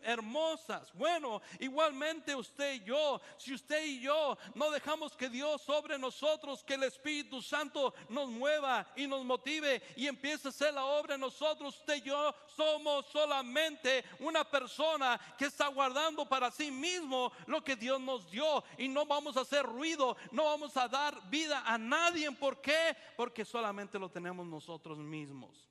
hermosas. Bueno, igualmente usted y yo, si usted y yo no dejamos que Dios sobre nosotros, que el Espíritu Santo nos mueva y nos motive y empiece a hacer la obra en nosotros, usted y yo somos solamente una persona que está guardando para sí mismo lo que Dios nos dio, y no vamos a hacer ruido, no vamos a dar vida a nadie. ¿Por qué? Porque solamente lo tenemos nosotros mismos.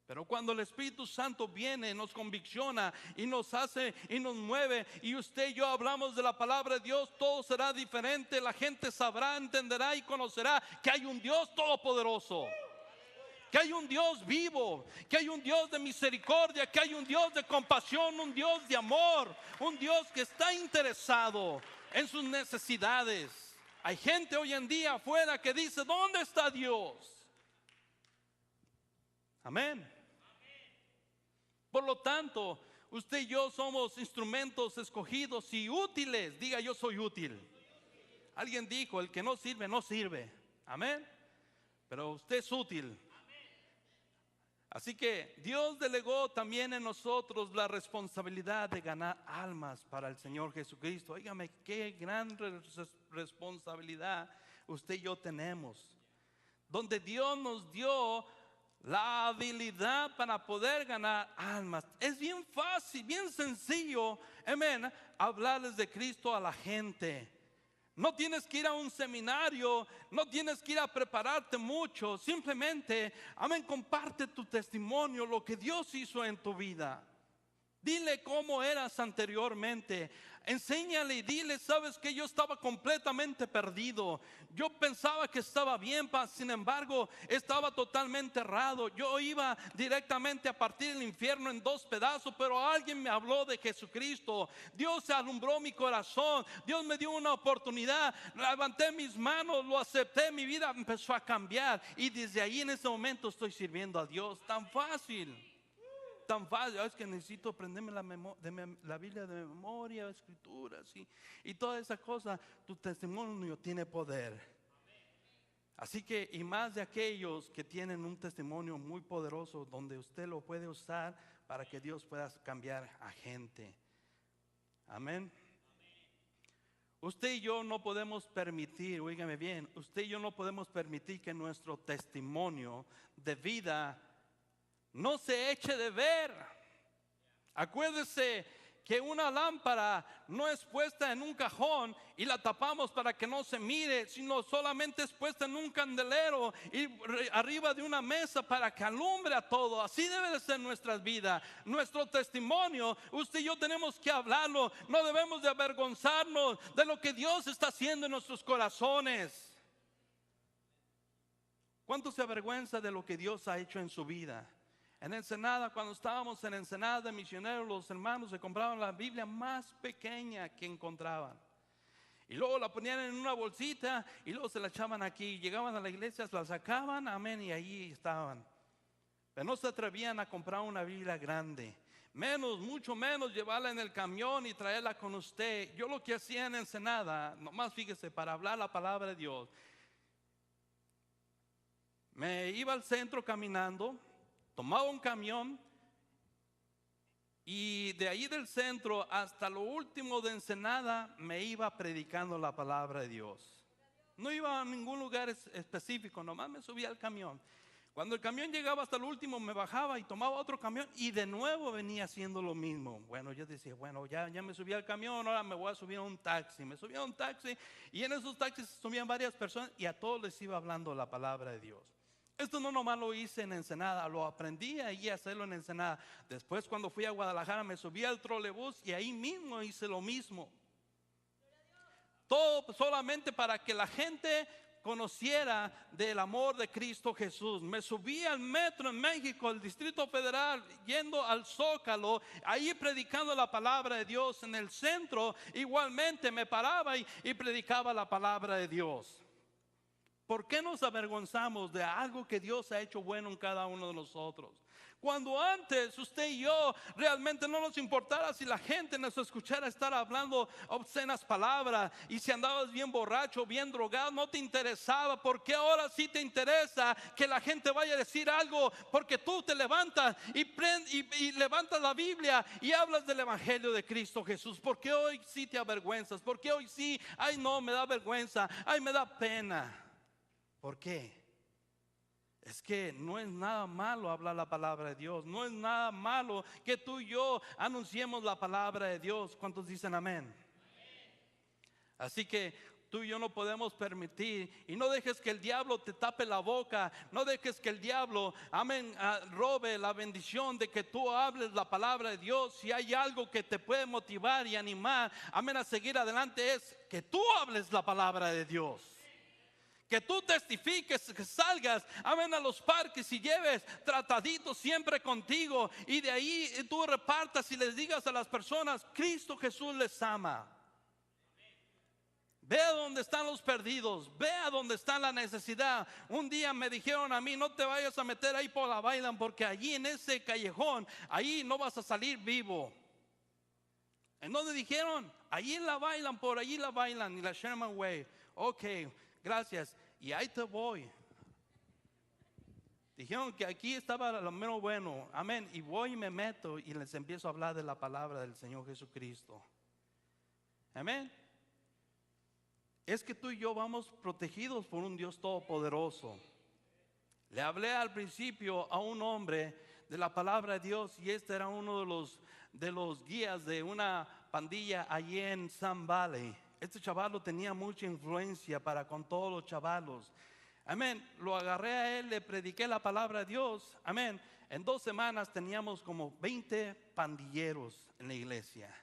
Pero cuando el Espíritu Santo viene, nos convicciona y nos hace y nos mueve, y usted y yo hablamos de la palabra de Dios, todo será diferente. La gente sabrá, entenderá y conocerá que hay un Dios todopoderoso, que hay un Dios vivo, que hay un Dios de misericordia, que hay un Dios de compasión, un Dios de amor, un Dios que está interesado en sus necesidades. Hay gente hoy en día afuera que dice: ¿dónde está Dios? Amén. Por lo tanto, usted y yo somos instrumentos escogidos y útiles. Diga: yo soy útil. Alguien dijo: el que no sirve, no sirve. Amén. Pero usted es útil. Así que Dios delegó también en nosotros la responsabilidad de ganar almas para el Señor Jesucristo. Óigame, qué gran responsabilidad usted y yo tenemos, donde Dios nos dio la habilidad para poder ganar almas. Es bien fácil, bien sencillo, amén, hablarles de Cristo a la gente. No tienes que ir a un seminario, no tienes que ir a prepararte mucho. Simplemente, amén, comparte tu testimonio, lo que Dios hizo en tu vida. Dile cómo eras anteriormente. Enséñale y dile: sabes que yo estaba completamente perdido. Yo pensaba que estaba bien, sin embargo estaba totalmente errado. Yo iba directamente a partir el infierno en dos pedazos, pero alguien me habló de Jesucristo. Dios alumbró mi corazón. Dios me dio una oportunidad. Levanté mis manos, lo acepté. Mi vida empezó a cambiar, y desde ahí, en ese momento, estoy sirviendo a Dios. Tan fácil. Tan fácil. Es que necesito aprenderme la Biblia de memoria, escrituras y toda esa cosa. Tu testimonio tiene poder. Así que, y más de aquellos que tienen un testimonio muy poderoso, donde usted lo puede usar para que Dios pueda cambiar a gente. Amén. Usted y yo no podemos permitir, oígame bien, usted y yo no podemos permitir que nuestro testimonio de vida no se eche de ver. Acuérdese que una lámpara no es puesta en un cajón y la tapamos para que no se mire, sino solamente es puesta en un candelero y arriba de una mesa para que alumbre a todo. Así debe de ser nuestras vidas. Nuestro testimonio, usted y yo tenemos que hablarlo. No debemos de avergonzarnos de lo que Dios está haciendo en nuestros corazones. ¿Cuánto se avergüenza de lo que Dios ha hecho en su vida? En Ensenada, cuando estábamos en Ensenada de misioneros, los hermanos se compraban la Biblia más pequeña que encontraban, y luego la ponían en una bolsita y luego se la echaban aquí. Llegaban a la iglesia, la sacaban, amén, y ahí estaban. Pero no se atrevían a comprar una Biblia grande, mucho menos llevarla en el camión y traerla con usted. Yo lo que hacía en Ensenada, nomás fíjese, para hablar la palabra de Dios, me iba al centro caminando, tomaba un camión, y de ahí del centro hasta lo último de Ensenada me iba predicando la palabra de Dios. No iba a ningún lugar específico, nomás me subía al camión. Cuando el camión llegaba hasta el último, me bajaba y tomaba otro camión y de nuevo venía haciendo lo mismo. Bueno, yo decía: bueno, ya me subí al camión, ahora me voy a subir a un taxi. Me subí a un taxi y en esos taxis subían varias personas y a todos les iba hablando la palabra de Dios. Esto no nomás lo hice en Ensenada, lo aprendí ahí a hacerlo en Ensenada. Después, cuando fui a Guadalajara, me subí al trolebús y ahí mismo hice lo mismo. Todo solamente para que la gente conociera del amor de Cristo Jesús. Me subí al metro en México, el Distrito Federal, yendo al Zócalo, ahí predicando la palabra de Dios. En el centro igualmente me paraba y predicaba la palabra de Dios. ¿Por qué nos avergonzamos de algo que Dios ha hecho bueno en cada uno de nosotros? Cuando antes usted y yo realmente no nos importara si la gente nos escuchara estar hablando obscenas palabras, y si andabas bien borracho, bien drogado, no te interesaba. Porque ahora sí te interesa que la gente vaya a decir algo, porque tú te levantas y levantas la Biblia y hablas del Evangelio de Cristo Jesús. Porque hoy sí te avergüenzas, porque hoy sí, ay no, me da vergüenza, ay me da pena. ¿Por qué? Es que no es nada malo hablar la palabra de Dios. No es nada malo que tú y yo anunciemos la palabra de Dios. ¿Cuántos dicen amén? Así que tú y yo no podemos permitir, y no dejes que el diablo te tape la boca. No dejes que el diablo, amén, robe la bendición de que tú hables la palabra de Dios. Si hay algo que te puede motivar y animar, amén, a seguir adelante, es que tú hables la palabra de Dios. Que tú testifiques, que salgas, amén, a los parques y lleves trataditos siempre contigo. Y de ahí tú repartas y les digas a las personas: Cristo Jesús les ama. Ve a donde están los perdidos, ve a donde está la necesidad. Un día me dijeron a mí: no te vayas a meter ahí por la Bailan, porque allí en ese callejón, ahí no vas a salir vivo. ¿En dónde dijeron? Allí en la Bailan, por allí la Bailan y la Sherman Way. Ok, gracias. Y ahí te voy. Dijeron que aquí estaba lo menos bueno. Amén. Y voy y me meto y les empiezo a hablar de la palabra del Señor Jesucristo. Amén. Es que tú y yo vamos protegidos por un Dios todopoderoso. Le hablé al principio a un hombre de la palabra de Dios, y este era uno de los guías de una pandilla allí en Sun Valley. Este chavalo tenía mucha influencia para con todos los chavalos. Amén. Lo agarré a él, le prediqué la palabra de Dios. Amén. En 2 semanas teníamos como 20 pandilleros en la iglesia.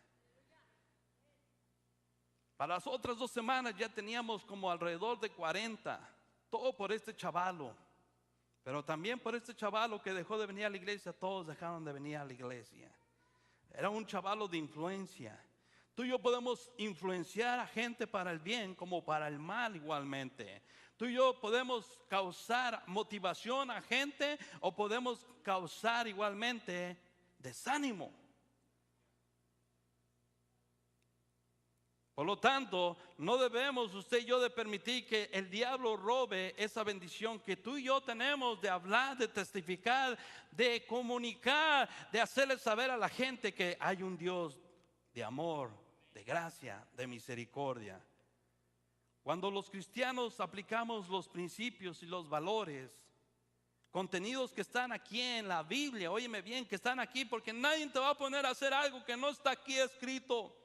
Para las otras 2 semanas ya teníamos como alrededor de 40. Todo por este chavalo. Pero también por este chavalo que dejó de venir a la iglesia, todos dejaron de venir a la iglesia. Era un chavalo de influencia. Tú y yo podemos influenciar a gente para el bien como para el mal igualmente. Tú y yo podemos causar motivación a gente, o podemos causar igualmente desánimo. Por lo tanto, no debemos usted y yo de permitir que el diablo robe esa bendición que tú y yo tenemos de hablar, de testificar, de comunicar, de hacerle saber a la gente que hay un Dios de amor, de gracia, de misericordia. Cuando los cristianos aplicamos los principios y los valores, contenidos que están aquí en la Biblia, óyeme bien, que están aquí, porque nadie te va a poner a hacer algo que no está aquí escrito.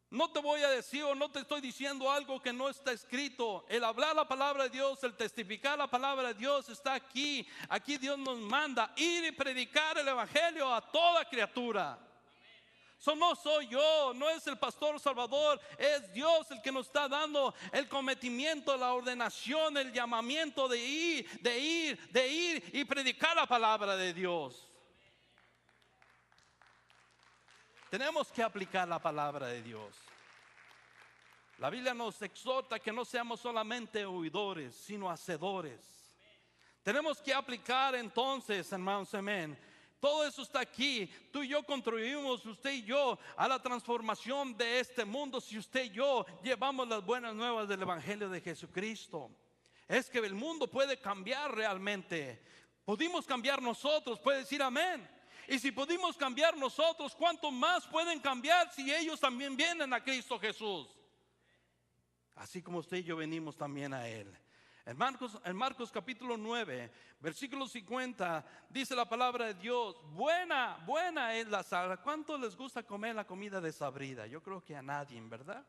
No te voy a decir, o no te estoy diciendo algo que no está escrito. El hablar la palabra de Dios, el testificar la palabra de Dios está aquí. Aquí Dios nos manda ir y predicar el evangelio a toda criatura. Eso no soy yo, no es el pastor Salvador, es Dios el que nos está dando el cometimiento, la ordenación, el llamamiento de ir y predicar la palabra de Dios. Tenemos que aplicar la palabra de Dios. La Biblia nos exhorta que no seamos solamente oidores, sino hacedores. Tenemos que aplicar entonces, hermanos, amén. Todo eso está aquí. Tú y yo contribuimos, usted y yo, a la transformación de este mundo si usted y yo llevamos las buenas nuevas del Evangelio de Jesucristo. Es que el mundo puede cambiar realmente. Pudimos cambiar nosotros, puede decir amén. Y si pudimos cambiar nosotros, ¿cuánto más pueden cambiar si ellos también vienen a Cristo Jesús? Así como usted y yo venimos también a Él. En Marcos capítulo 9, versículo 50, dice la palabra de Dios: buena es la sal. ¿Cuánto les gusta comer la comida desabrida? Yo creo que a nadie, ¿verdad?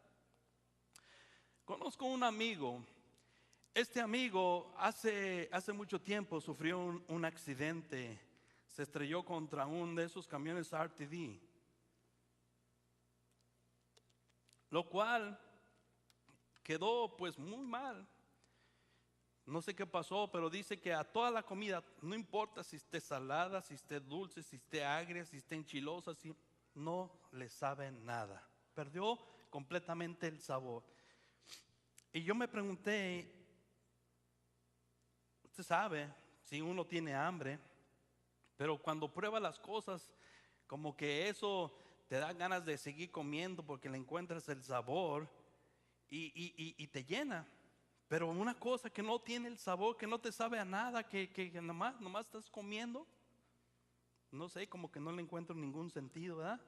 Conozco un amigo. Este amigo hace mucho tiempo sufrió un accidente. Se estrelló contra uno de esos camiones RTD, lo cual quedó pues muy mal. No sé qué pasó, pero dice que a toda la comida, no importa si esté salada, si esté dulce, si esté agria, si esté enchilosa, si no le sabe nada. Perdió completamente el sabor. Y yo me pregunté, usted sabe, si uno tiene hambre, Pero cuando pruebas las cosas, como que eso te da ganas de seguir comiendo porque le encuentras el sabor y te llena. Pero una cosa que no tiene el sabor, que no te sabe a nada, que nomás estás comiendo, no sé, como que no le encuentro ningún sentido, ¿verdad?